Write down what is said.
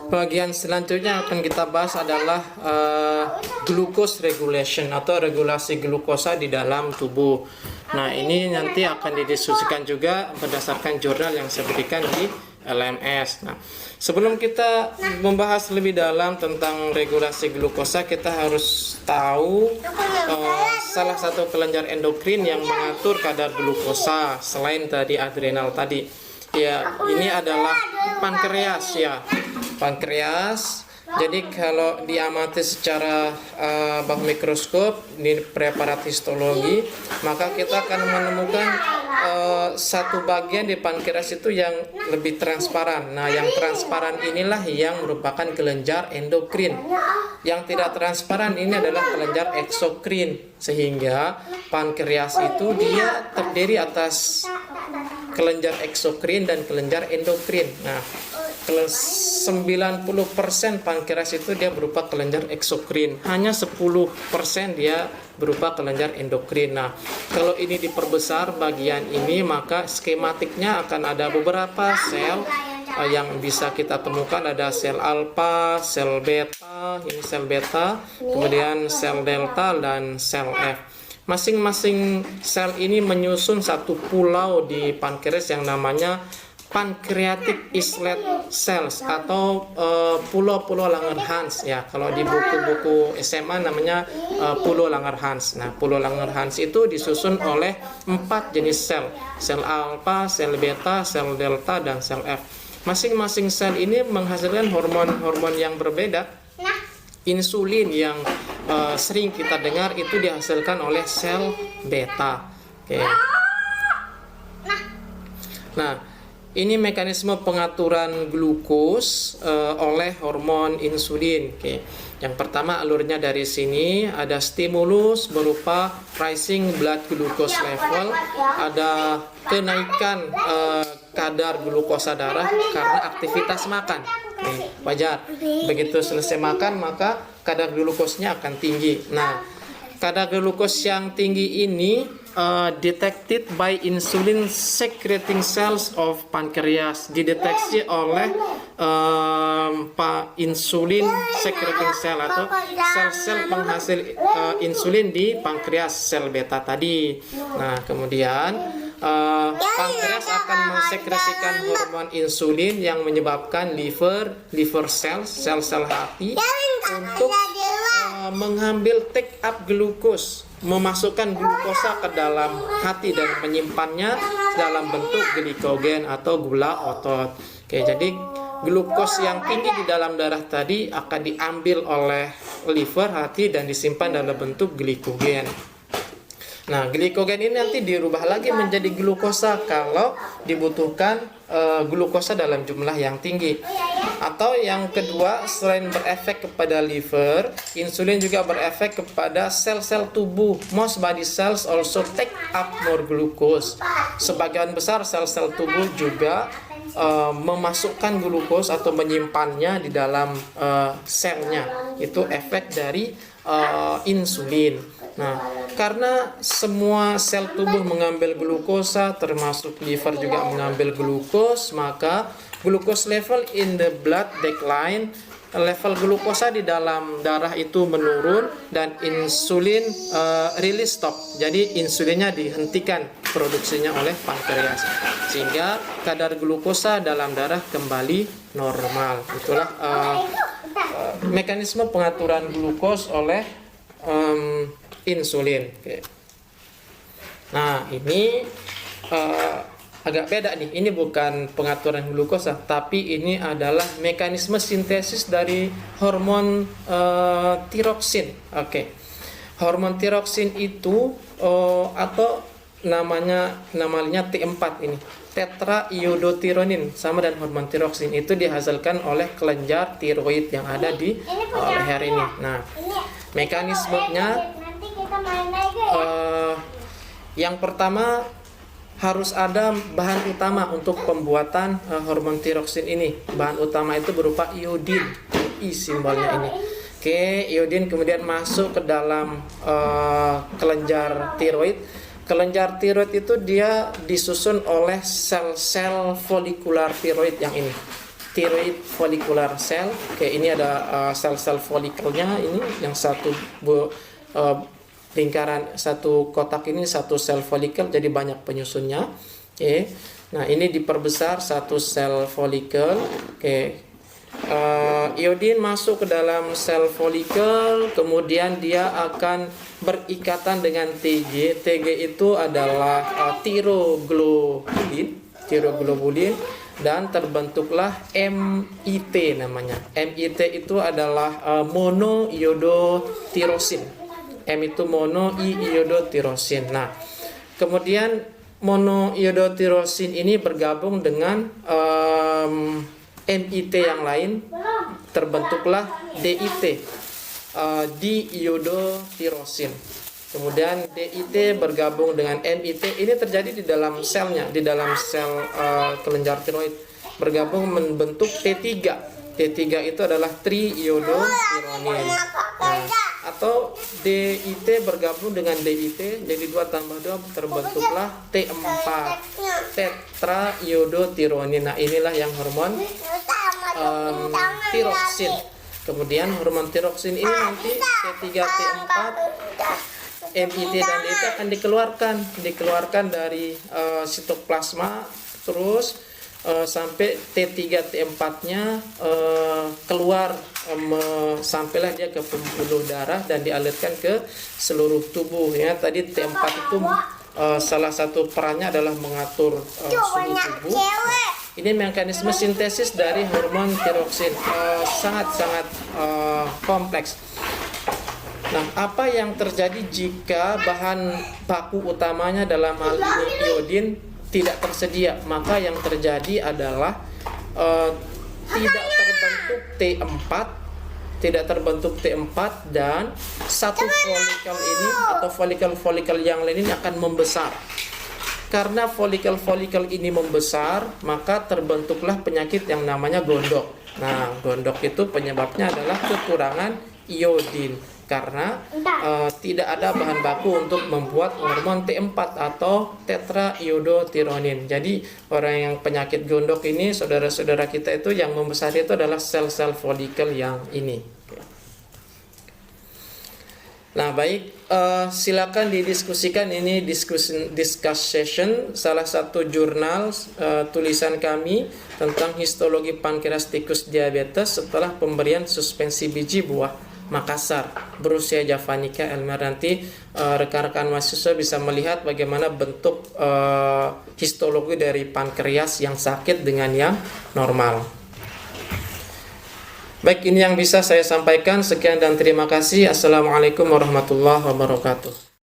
Bagian selanjutnya akan kita bahas adalah glucose regulation atau regulasi glukosa di dalam tubuh. Nah, ini nanti akan didiskusikan juga berdasarkan jurnal yang saya berikan di LMS. Nah, sebelum kita membahas lebih dalam tentang regulasi glukosa, kita harus tahu salah satu kelenjar endokrin yang mengatur kadar glukosa selain tadi adrenal tadi. Ya, ini adalah pankreas ya. Pankreas. Jadi kalau diamati secara bawah mikroskop di preparat histologi, maka kita akan menemukan satu bagian di pankreas itu yang lebih transparan. Nah, yang transparan inilah yang merupakan kelenjar endokrin. Yang tidak transparan ini adalah kelenjar eksokrin. Sehingga pankreas itu dia terdiri atas kelenjar eksokrin dan kelenjar endokrin. Nah, 90% pankreas itu dia berupa kelenjar eksokrin, hanya 10% dia berupa kelenjar endokrin. Nah, kalau ini diperbesar bagian ini, maka skematiknya akan ada beberapa sel yang bisa kita temukan. Ada sel alfa, sel beta, ini sel beta, kemudian sel delta dan sel F. Masing-masing sel ini menyusun satu pulau di pankreas yang namanya pancreatic islet cells atau pulau-pulau Langerhans ya. Kalau di buku-buku SMA namanya pulau Langerhans. Nah, pulau Langerhans itu disusun oleh 4 jenis sel. Sel alfa, sel beta, sel delta, dan sel F. Masing-masing sel ini menghasilkan hormon-hormon yang berbeda. Insulin yang sering kita dengar itu dihasilkan oleh sel beta. Oke. Nah, ini mekanisme pengaturan glukos oleh hormon insulin. Oke. Yang pertama alurnya dari sini ada stimulus berupa rising blood glucose level, ada kenaikan kadar glukosa darah karena aktivitas makan. Wajar. Begitu selesai makan maka kadar glukosnya akan tinggi. Nah, kadar glukos yang tinggi ini detected by insulin secreting cells of pancreas, dideteksi oleh insulin secreting cell atau sel-sel penghasil insulin di pankreas sel beta tadi. Nah, kemudian pankreas akan mensekresikan hormon insulin yang menyebabkan liver cells, sel-sel hati untuk mengambil take up glukos, memasukkan glukosa ke dalam hati dan menyimpannya dalam bentuk glikogen atau gula otot. Oke, jadi glukos yang tinggi di dalam darah tadi akan diambil oleh liver, hati, dan disimpan dalam bentuk glikogen. Nah, glikogen ini nanti dirubah lagi menjadi glukosa kalau dibutuhkan glukosa dalam jumlah yang tinggi. Atau yang kedua, selain berefek kepada liver, insulin juga berefek kepada sel-sel tubuh. Most body cells also take up more glucose. Sebagian besar sel-sel tubuh juga memasukkan glukos atau menyimpannya di dalam selnya. Itu efek dari insulin. Nah, karena semua sel tubuh mengambil glukosa, termasuk liver juga mengambil glukos, maka glucose level in the blood decline, level glukosa di dalam darah itu menurun dan insulin release stop. Jadi insulinnya dihentikan produksinya oleh pankreas sehingga kadar glukosa dalam darah kembali normal. Itulah mekanisme pengaturan glukos oleh insulin. Oke. Nah, ini agak beda nih. Ini bukan pengaturan glukosa, tapi ini adalah mekanisme sintesis dari hormon tiroksin. Oke. Hormon tiroksin itu atau namanya T4 ini. Tetraiodothyronin sama dan hormon tiroksin itu dihasilkan oleh kelenjar tiroid yang ada di leher ini. Nah, mekanismenya yang pertama harus ada bahan utama untuk pembuatan hormon tiroksin ini. Bahan utama itu berupa iodin, I simbolnya ini. Oke, iodin kemudian masuk ke dalam kelenjar tiroid. Kelenjar tiroid itu dia disusun oleh sel-sel folikular tiroid yang ini. thyroid follicular cell. Oke, ini ada sel-sel folikelnya, ini yang satu lingkaran, satu kotak ini satu sel folikel, jadi banyak penyusunnya. Oke. Nah, ini diperbesar satu sel folikel. Oke. Iodin masuk ke dalam sel folikel, kemudian dia akan berikatan dengan TG. TG itu adalah tiroglobulin, dan terbentuklah MIT namanya. MIT itu adalah monoiodotirosin. M itu mono, I iodotirosin. Nah, kemudian monoiodotirosin ini bergabung dengan MIT yang lain, terbentuklah DIT, diiodotirosin. Kemudian DIT bergabung dengan MIT, ini terjadi di dalam selnya, di dalam sel kelenjar tiroid, bergabung membentuk T3. T3 itu adalah triiodotironin. Nah, atau DIT bergabung dengan DIT, jadi 2 tambah 2 terbentuklah T4, tetraiodotironin. Nah, inilah yang hormon tiroksin. Kemudian hormon tiroksin ini nanti T3, T4, MIT dan DIT akan dikeluarkan dari sitoplasma, terus sampai T3 T4-nya keluar, sampailah dia ke pembuluh darah dan dialirkan ke seluruh tubuh ya. Tadi T4 itu salah satu perannya adalah mengatur suhu tubuh. Ini mekanisme sintesis dari hormon tiroksin, sangat-sangat kompleks. Nah, apa yang terjadi jika bahan baku utamanya dalam hal ini iodin tidak tersedia? Maka yang terjadi adalah tidak terbentuk T4 dan satu folikel ini atau folikel-folikel yang lain ini akan membesar. Karena folikel-folikel ini membesar, maka terbentuklah penyakit yang namanya gondok. Nah, gondok itu penyebabnya adalah kekurangan iodin. Karena tidak ada bahan baku untuk membuat hormon T4 atau tetraiodotironin. Jadi orang yang penyakit gondok ini, saudara-saudara kita itu yang membesar itu adalah sel-sel folikel yang ini. Nah, baik, silakan didiskusikan. Ini discuss session, salah satu jurnal tulisan kami tentang histologi pankreas tikus diabetes setelah pemberian suspensi biji buah Makassar, Brucea javanica Elmer. Nanti rekan-rekan mahasiswa bisa melihat bagaimana bentuk histologi dari pankreas yang sakit dengan yang normal. Baik, ini yang bisa saya sampaikan. Sekian dan terima kasih. Assalamualaikum warahmatullahi wabarakatuh.